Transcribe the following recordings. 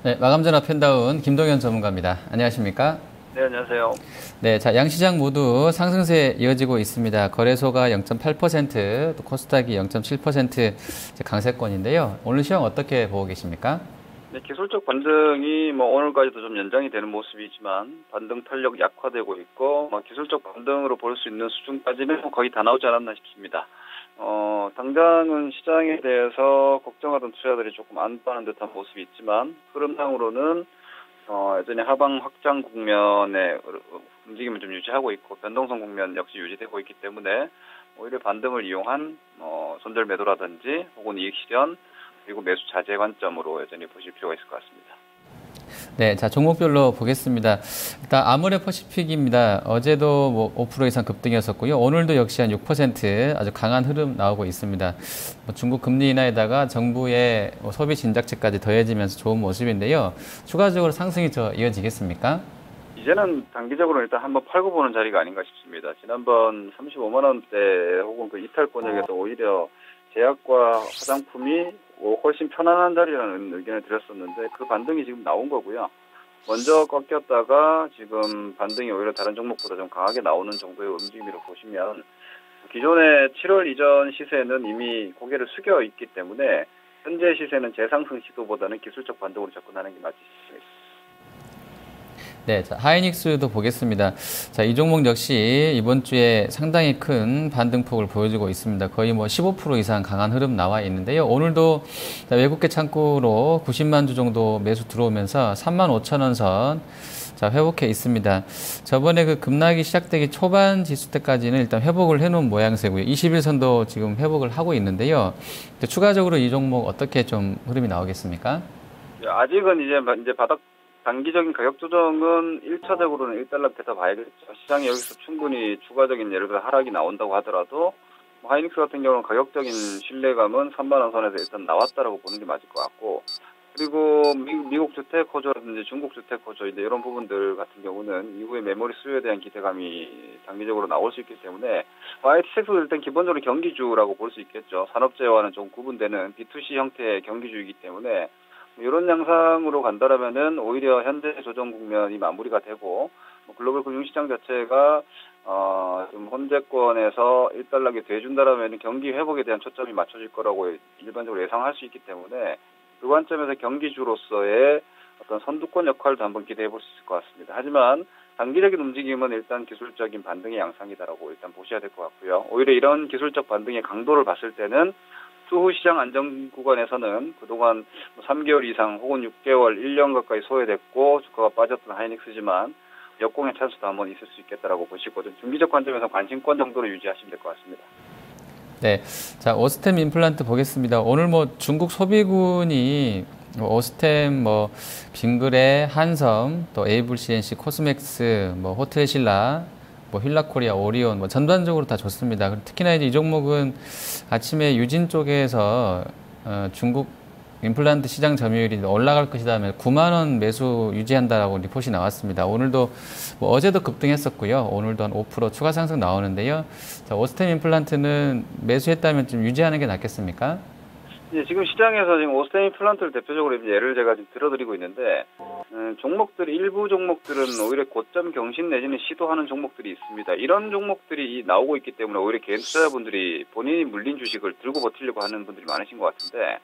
네, 마감 전화 펜다운 김동현 전문가입니다. 안녕하십니까? 네, 안녕하세요. 네, 자, 양시장 모두 상승세 이어지고 있습니다. 거래소가 0.8%, 또 코스닥이 0.7% 강세권인데요. 오늘 시황 어떻게 보고 계십니까? 네, 기술적 반등이 오늘까지도 좀 연장이 되는 모습이지만 반등 탄력 약화되고 있고 기술적 반등으로 볼 수 있는 수준까지는 거의 다 나오지 않았나 싶습니다. 당장은 시장에 대해서 걱정하던 투자들이 조금 안빠는 듯한 모습이 있지만 흐름상으로는 여전히 하방 확장 국면의 움직임을 좀 유지하고 있고 변동성 국면 역시 유지되고 있기 때문에 오히려 반등을 이용한 손절 매도라든지 혹은 이익 실현 그리고 매수 자제 관점으로 여전히 보실 필요가 있을 것 같습니다. 네, 자, 종목별로 보겠습니다. 일단 아모레 퍼시픽입니다. 어제도 5% 이상 급등이었었고요. 오늘도 역시 한 6% 아주 강한 흐름 나오고 있습니다. 중국 금리 인하에다가 정부의 소비 진작책까지 더해지면서 좋은 모습인데요. 추가적으로 상승이 더 이어지겠습니까? 이제는 단기적으로 일단 한번 팔고 보는 자리가 아닌가 싶습니다. 지난번 35만 원대 혹은 그 이탈권역에서 오히려 제약과 화장품이 훨씬 편안한 자리라는 의견을 드렸었는데 그 반등이 지금 나온 거고요. 먼저 꺾였다가 지금 반등이 오히려 다른 종목보다 좀 강하게 나오는 정도의 움직임으로 보시면 기존의 7월 이전 시세는 이미 고개를 숙여 있기 때문에 현재 시세는 재상승 시도보다는 기술적 반등으로 접근하는 게 맞지 싶습니다. 네, 자, 하이닉스도 보겠습니다. 자, 이 종목 역시 이번 주에 상당히 큰 반등폭을 보여주고 있습니다. 거의 15% 이상 강한 흐름 나와 있는데요. 오늘도 외국계 창구로 90만 주 정도 매수 들어오면서 3만 5천 원 선, 자, 회복해 있습니다. 저번에 그 급락이 시작되기 초반 지수 때까지는 일단 회복을 해놓은 모양새고요. 21선도 지금 회복을 하고 있는데요. 추가적으로 이 종목 어떻게 좀 흐름이 나오겠습니까? 아직은 이제 바닥 단기적인 가격 조정은 1차적으로는 1달러부터 봐야겠죠. 시장이 여기서 충분히 추가적인 예를 들어 하락이 나온다고 하더라도 하이닉스 같은 경우는 가격적인 신뢰감은 3만 원 선에서 일단 나왔다라고 보는 게 맞을 것 같고 그리고 미국 주택 호조라든지 중국 주택 호조 이런 부분들 같은 경우는 이후에 메모리 수요에 대한 기대감이 단기적으로 나올 수 있기 때문에 ITsek도 일단 기본적으로 경기주라고 볼 수 있겠죠. 산업재와는 좀 구분되는 B2C 형태의 경기주이기 때문에 이런 양상으로 간다라면은 오히려 현재 조정 국면이 마무리가 되고 글로벌 금융시장 자체가 좀 혼재권에서 일단락이 돼준다라면 경기 회복에 대한 초점이 맞춰질 거라고 일반적으로 예상할 수 있기 때문에 그 관점에서 경기주로서의 어떤 선두권 역할도 한번 기대해 볼 수 있을 것 같습니다. 하지만 단기적인 움직임은 일단 기술적인 반등의 양상이다라고 일단 보셔야 될 것 같고요. 오히려 이런 기술적 반등의 강도를 봤을 때는 추후 시장 안정 구간에서는 그동안 3개월 이상 혹은 6개월, 1년 가까이 소외됐고 주가가 빠졌던 하이닉스지만 역공의 찬스도 한번 있을 수 있겠다라고 보시고 좀 중기적 관점에서 관심권 정도로 유지하시면 될 것 같습니다. 네, 자, 오스템 임플란트 보겠습니다. 오늘 중국 소비군이 오스템, 빙그레, 한섬, 또 에이블 CNC, 코스맥스, 호텔신라, 힐라코리아, 오리온, 전반적으로 다 좋습니다. 특히나 이제 이 종목은 아침에 유진 쪽에서 중국 임플란트 시장 점유율이 올라갈 것이다. 9만 원 매수 유지한다라고 리포트가 나왔습니다. 오늘도 어제도 급등했었고요. 오늘도 한 5% 추가 상승 나오는데요. 자, 오스템 임플란트는 매수했다면 좀 유지하는 게 낫겠습니까? 예, 지금 시장에서 지금 오스템 임플란트를 대표적으로 예를 제가 지금 들어드리고 있는데 종목들이 일부 종목들은 오히려 고점 경신 내지는 시도하는 종목들이 있습니다. 이런 종목들이 나오고 있기 때문에 오히려 개인 투자자분들이 본인이 물린 주식을 들고 버티려고 하는 분들이 많으신 것 같은데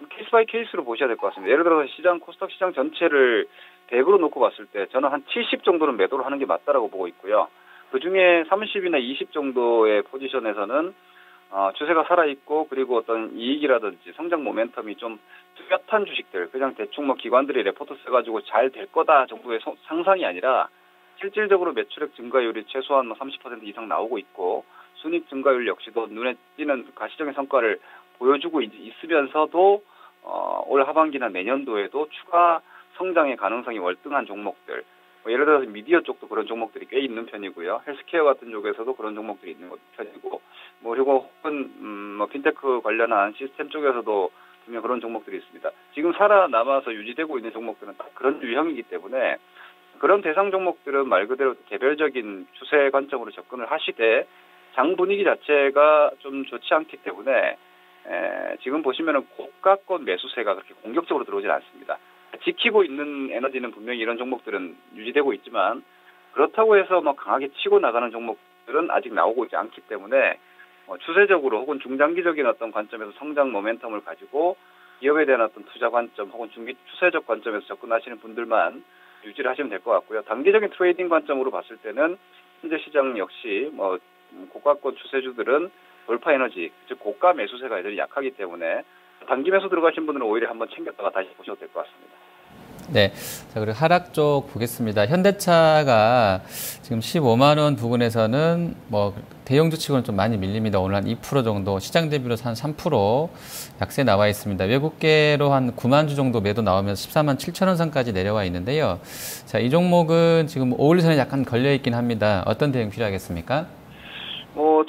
케이스 바이 케이스로 보셔야 될 것 같습니다. 예를 들어서 코스닥 시장 전체를 100으로 놓고 봤을 때 저는 한 70 정도는 매도를 하는 게 맞다라고 보고 있고요. 그중에 30이나 20 정도의 포지션에서는 추세가 살아있고 그리고 어떤 이익이라든지 성장 모멘텀이 좀 뚜렷한 주식들 그냥 대충 기관들이 레포트 써가지고 잘 될 거다 정도의 상상이 아니라 실질적으로 매출액 증가율이 최소한 30% 이상 나오고 있고 순이익 증가율 역시도 눈에 띄는 가시적인 성과를 보여주고 있으면서도 올 하반기나 내년도에도 추가 성장의 가능성이 월등한 종목들 예를 들어서 미디어 쪽도 그런 종목들이 꽤 있는 편이고요. 헬스케어 같은 쪽에서도 그런 종목들이 있는 편이고 그리고 혹은 핀테크 관련한 시스템 쪽에서도 분명 그런 종목들이 있습니다. 지금 살아남아서 유지되고 있는 종목들은 딱 그런 유형이기 때문에 그런 대상 종목들은 말 그대로 개별적인 추세 관점으로 접근을 하시되 장 분위기 자체가 좀 좋지 않기 때문에 지금 보시면은 고가권 매수세가 그렇게 공격적으로 들어오진 않습니다. 지키고 있는 에너지는 분명히 이런 종목들은 유지되고 있지만 그렇다고 해서 뭐 강하게 치고 나가는 종목들은 아직 나오고 있지 않기 때문에 추세적으로 혹은 중장기적인 어떤 관점에서 성장 모멘텀을 가지고 기업에 대한 어떤 투자 관점 혹은 중기 추세적 관점에서 접근하시는 분들만 유지를 하시면 될 것 같고요. 단기적인 트레이딩 관점으로 봤을 때는 현재 시장 역시 뭐 고가권 추세주들은 돌파 에너지, 즉 고가 매수세가 여전히 약하기 때문에 단기 매수 들어가신 분들은 오히려 한번 챙겼다가 다시 보셔도 될 것 같습니다. 네. 자, 그리고 하락 쪽 보겠습니다. 현대차가 지금 15만 원 부근에서는 뭐 대형주 치고는 좀 많이 밀립니다. 오늘 한 2% 정도, 시장 대비로 한 3% 약세 나와 있습니다. 외국계로 한 9만 주 정도 매도 나오면서 14만 7천 원 선까지 내려와 있는데요. 자, 이 종목은 지금 5일선에 약간 걸려 있긴 합니다. 어떤 대응 필요하겠습니까?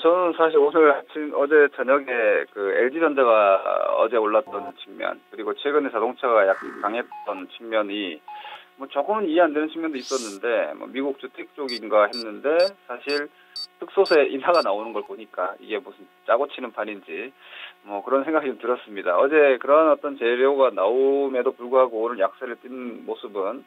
저는 사실 오늘 어제 저녁에 그 LG전자가 어제 올랐던 측면, 그리고 최근에 자동차가 약간 강했던 측면이 조금은 이해 안 되는 측면도 있었는데, 미국 주택 쪽인가 했는데, 사실 특소세 인하가 나오는 걸 보니까 이게 무슨 짜고 치는 판인지, 그런 생각이 좀 들었습니다. 어제 그런 어떤 재료가 나옴에도 불구하고 오늘 약세를 띈 모습은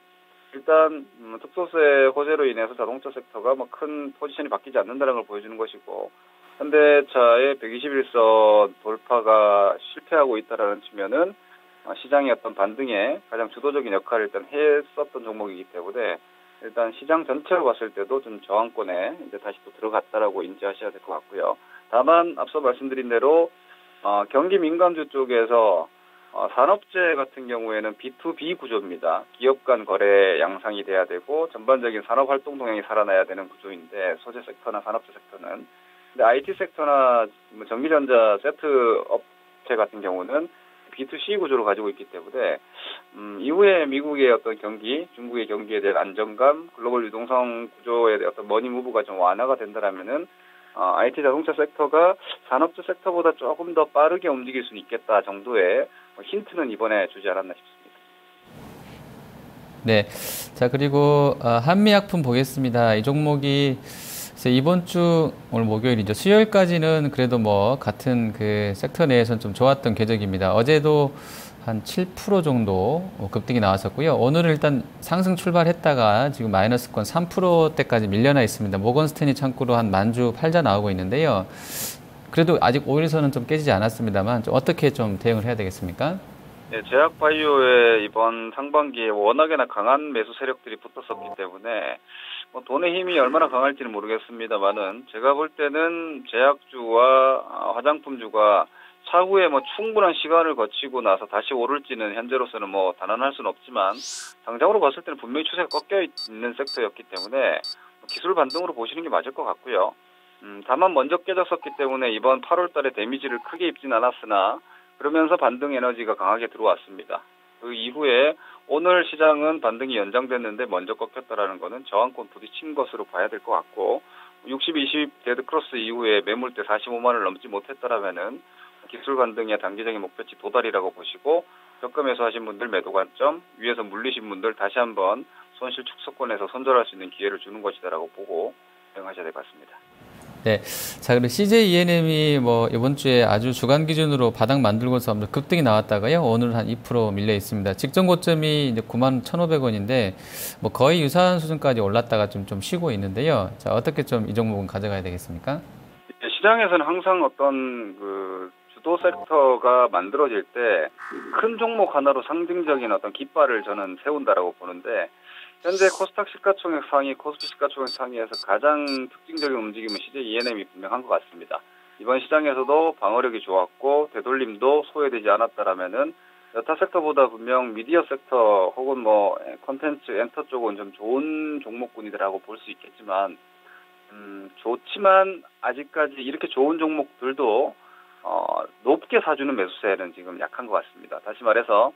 일단 특소세 호재로 인해서 자동차 섹터가 큰 포지션이 바뀌지 않는다는 걸 보여주는 것이고 현대차의 121선 돌파가 실패하고 있다는 측면은 시장의 어떤 반등에 가장 주도적인 역할을 일단 했었던 종목이기 때문에 일단 시장 전체로 봤을 때도 좀 저항권에 이제 다시 또 들어갔다라고 인지하셔야 될 것 같고요. 다만 앞서 말씀드린 대로 경기 민감주 쪽에서 산업재 같은 경우에는 B2B 구조입니다. 기업 간 거래 양상이 돼야 되고 전반적인 산업활동 동향이 살아나야 되는 구조인데 소재 섹터나 산업재 섹터는. 근데 IT 섹터나 전기전자 세트 업체 같은 경우는 B2C 구조를 가지고 있기 때문에 이후에 미국의 어떤 경기, 중국의 경기에 대한 안정감, 글로벌 유동성 구조에 대한 어떤 머니 무브가 좀 완화가 된다라면은 IT 자동차 섹터가 산업재 섹터보다 조금 더 빠르게 움직일 수는 있겠다 정도의 힌트는 이번에 주지 않았나 싶습니다. 네. 자, 그리고 한미약품 보겠습니다. 이 종목이 이번 주 오늘 목요일이죠. 수요일까지는 그래도 뭐 같은 그 섹터 내에서는 좀 좋았던 궤적입니다. 어제도 한 7% 정도 급등이 나왔었고요. 오늘은 일단 상승 출발했다가 지금 마이너스권 3%대까지 밀려나 있습니다. 모건스탠리 창구로 한 만주 팔자 나오고 있는데요. 그래도 아직 5일선은 좀 깨지지 않았습니다만 좀 어떻게 좀 대응을 해야 되겠습니까? 네, 제약바이오의 이번 상반기에 워낙에나 강한 매수 세력들이 붙었었기 때문에 돈의 힘이 얼마나 강할지는 모르겠습니다만은 제가 볼 때는 제약주와 화장품주가 차후에 충분한 시간을 거치고 나서 다시 오를지는 현재로서는 단언할 수는 없지만 당장으로 봤을 때는 분명히 추세가 꺾여 있는 섹터였기 때문에 기술 반등으로 보시는 게 맞을 것 같고요. 다만 먼저 깨졌었기 때문에 이번 8월 달에 데미지를 크게 입진 않았으나 그러면서 반등 에너지가 강하게 들어왔습니다. 그 이후에 오늘 시장은 반등이 연장됐는데 먼저 꺾였다라는 것은 저항권 부딪힌 것으로 봐야 될 것 같고 60-20 데드크로스 이후에 매물대 45만 원을 넘지 못했다라면은 기술 반등의 단기적인 목표치 도달이라고 보시고 저가 매수하신 분들 매도 관점, 위에서 물리신 분들 다시 한번 손실 축소권에서 손절할 수 있는 기회를 주는 것이다라고 보고 대응하셔야 될 것 같습니다. 네. 자, 그리고 CJ ENM이 이번 주에 아주 주간 기준으로 바닥 만들고서 급등이 나왔다가요. 오늘 한 2% 밀려 있습니다. 직전 고점이 이제 91,500원인데 거의 유사한 수준까지 올랐다가 좀 쉬고 있는데요. 자, 어떻게 좀 이 종목은 가져가야 되겠습니까? 시장에서는 항상 어떤 주도 섹터가 만들어질 때 큰 종목 하나로 상징적인 어떤 깃발을 저는 세운다라고 보는데 현재 코스닥 시가총액 상위, 코스피 시가총액 상위에서 가장 특징적인 움직임은 CJ ENM이 분명한 것 같습니다. 이번 시장에서도 방어력이 좋았고 되돌림도 소외되지 않았다라면은 여타 섹터보다 분명 미디어 섹터 혹은 콘텐츠, 엔터 쪽은 좀 좋은 종목군이라고 볼 수 있겠지만 좋지만 아직까지 이렇게 좋은 종목들도 높게 사주는 매수세는 지금 약한 것 같습니다. 다시 말해서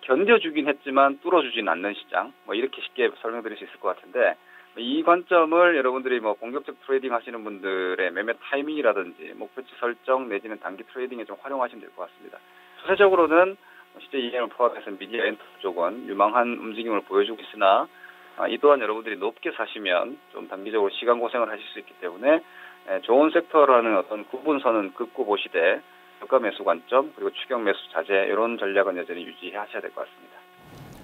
견뎌주긴 했지만 뚫어주진 않는 시장 이렇게 쉽게 설명드릴 수 있을 것 같은데 이 관점을 여러분들이 공격적 트레이딩 하시는 분들의 매매 타이밍이라든지 목표치 설정 내지는 단기 트레이딩에 좀 활용하시면 될 것 같습니다. 추세적으로는 CJ ENM을 포함해서 미디어 엔터 쪽은 유망한 움직임을 보여주고 있으나 이 또한 여러분들이 높게 사시면 좀 단기적으로 시간 고생을 하실 수 있기 때문에 좋은 섹터라는 어떤 구분선은 긋고 보시되 저가 매수 관점 그리고 추격 매수 자제 이런 전략은 여전히 유지하셔야 될 것 같습니다.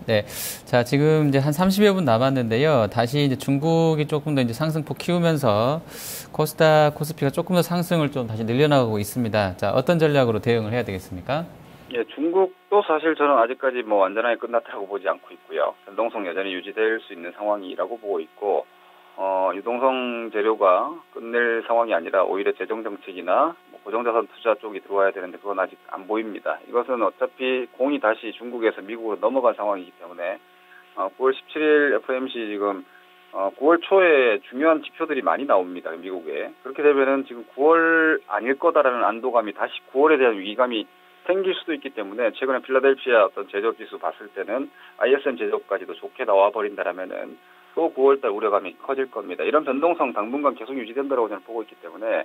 네. 자, 지금 이제 한 30여 분 남았는데요. 다시 이제 중국이 조금 더 이제 상승폭 키우면서 코스닥, 코스피가 조금 더 상승을 좀 다시 늘려나가고 있습니다. 자, 어떤 전략으로 대응을 해야 되겠습니까? 예, 중국도 사실 저는 아직까지 뭐 완전하게 끝났다고 보지 않고 있고요. 변동성 여전히 유지될 수 있는 상황이라고 보고 있고, 유동성 재료가 끝낼 상황이 아니라 오히려 재정 정책이나 뭐 고정자산 투자 쪽이 들어와야 되는데 그건 아직 안 보입니다. 이것은 어차피 공이 다시 중국에서 미국으로 넘어간 상황이기 때문에 9월 17일 FOMC 지금 9월 초에 중요한 지표들이 많이 나옵니다. 미국에. 그렇게 되면은 지금 9월 아닐 거다라는 안도감이 다시 9월에 대한 위기감이 생길 수도 있기 때문에 최근에 필라델피아 어떤 제조업 지수 봤을 때는 ISM 제조업까지도 좋게 나와 버린다라면은 또 9월달 우려감이 커질 겁니다. 이런 변동성 당분간 계속 유지된다고 저는 보고 있기 때문에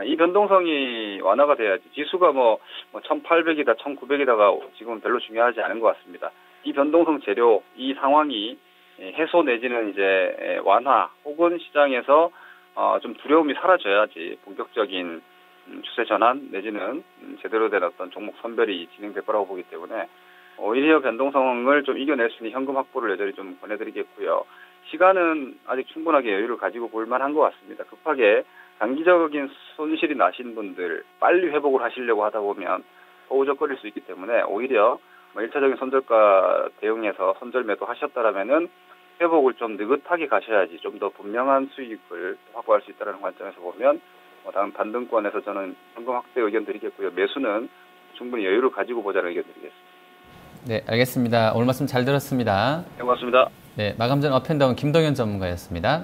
이 변동성이 완화가 돼야지 지수가 뭐 1800이다 1900이다가 지금은 별로 중요하지 않은 것 같습니다. 이 변동성 재료 이 상황이 해소 내지는 이제 완화 혹은 시장에서 좀 두려움이 사라져야지 본격적인 추세 전환 내지는 제대로 된 어떤 종목 선별이 진행될 거라고 보기 때문에 오히려 변동성을 좀 이겨낼 수 있는 현금 확보를 여전히 좀 권해드리겠고요. 시간은 아직 충분하게 여유를 가지고 볼 만한 것 같습니다. 급하게 단기적인 손실이 나신 분들 빨리 회복을 하시려고 하다 보면 허우적거릴 수 있기 때문에 오히려 1차적인 손절가 대응해서 손절 매도 하셨다라면은 회복을 좀 느긋하게 가셔야지 좀 더 분명한 수익을 확보할 수 있다는 관점에서 보면 다음 반등권에서 저는 현금 확대 의견 드리겠고요. 매수는 충분히 여유를 가지고 보자는 의견 드리겠습니다. 네, 알겠습니다. 오늘 말씀 잘 들었습니다. 네, 고맙습니다. 네, 마감 전 업앤다운 김동현 전문가였습니다.